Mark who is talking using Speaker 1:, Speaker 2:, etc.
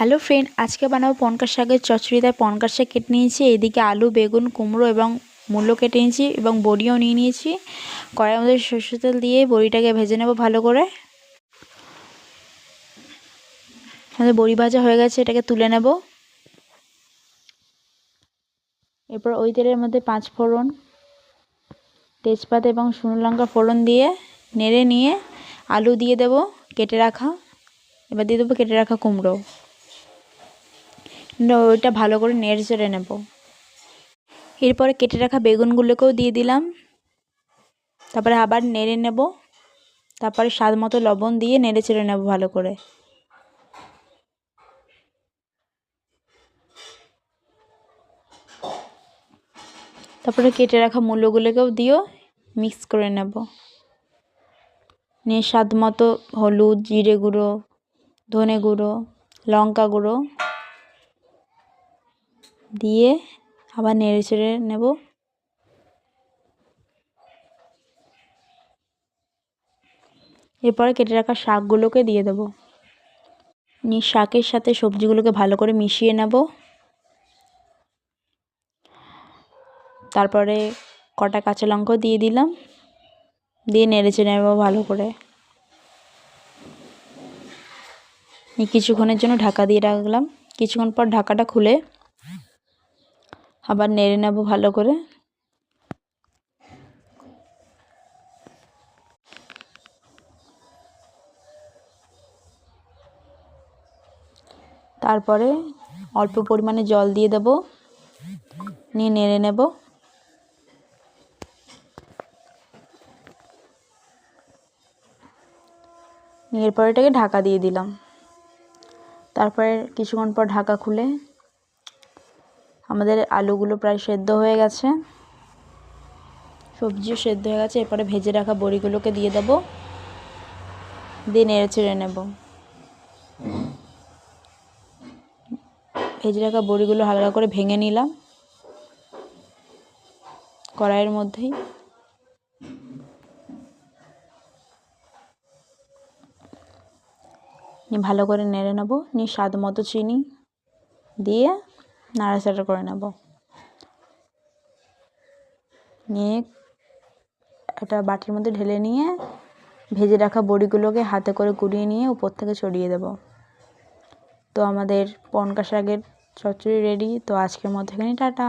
Speaker 1: Hello friend, আজকে বানাবো পনকা শাকের চচ্চড়ি। তাই পনকা শাক কেটে নিয়েছি, এদিকে আলু, বেগুন, কুমড়ো এবং মূলো কেটে নিয়েছি এবং বড়িও নিয়ে নিয়েছি। কড়াইয়ের মধ্যে সরষের তেল দিয়ে বড়িটাকে ভেজে নেব ভালো করে। আমাদের বড়ি ভাজা হয়ে গেছে, এটাকে তুলে নেব। এরপর ওই তেলের মধ্যে 5 ফোড়ন, তেজপাতা এবং শুকনো লঙ্কা ফোড়ন দিয়ে নেড়ে নিয়ে আলু দিয়ে দেব কেটে রাখা। এবার দিয়ে দেবো কেটে রাখা কুমড়ো। ওইটা ভালো করে নেড়ে চেড়ে নেব। এরপরে কেটে রাখা বেগুনগুলোকেও দিয়ে দিলাম। তারপরে আবার নেড়ে নেব। তারপরে স্বাদ মতো লবণ দিয়ে নেড়ে চেড়ে নেব ভালো করে। তারপরে কেটে রাখা মূলোগুলোকেও দিয়েও মিক্স করে নেব। নিয়ে স্বাদ মতো হলুদ, জিরে গুঁড়ো, ধনে গুঁড়ো, লঙ্কা গুঁড়ো দিয়ে আবার নেড়ে চেড়ে নেব। এরপরে কেটে রাখা শাকগুলোকে দিয়ে দেব। নিয়ে শাকের সাথে সবজিগুলোকে ভালো করে মিশিয়ে নেব। তারপরে কটা কাঁচা লঙ্কাও দিয়ে দিলাম, দিয়ে নেড়ে চেড়ে নেব ভালো করে। কিছুক্ষণের জন্য ঢাকা দিয়ে রাখলাম। কিছুক্ষণ পর ঢাকাটা খুলে আবার নেড়ে নেব ভালো করে। তারপরে অল্প পরিমাণে জল দিয়ে দেব, নিয়ে নেড়ে নেব। এরপর এটাকে ঢাকা দিয়ে দিলাম। তারপরে কিছুক্ষণ পর ঢাকা খুলে আমাদের আলুগুলো প্রায় সেদ্ধ হয়ে গেছে, সবজিও সেদ্ধ হয়ে গেছে। এরপরে ভেজে রাখা বড়িগুলোকে দিয়ে দেব, দিয়ে নেড়ে চেড়ে নেব। ভেজে রাখা বড়িগুলো হালকা করে ভেঙে নিলাম কড়াইয়ের মধ্যেই। নিয়ে ভালো করে নেড়ে নেব। নিয়ে স্বাদ মতো চিনি দিয়ে নাড়াচাড়া করে নেব। নিয়ে একটা বাটির মধ্যে ঢেলে নিয়ে ভেজে রাখা বড়িগুলোকে হাতে করে কুড়িয়ে নিয়ে উপর থেকে ছড়িয়ে দেব। তো আমাদের পনকা শাকের চচ্চড়ি রেডি। তো আজকের মতো এখানেই, টাটা।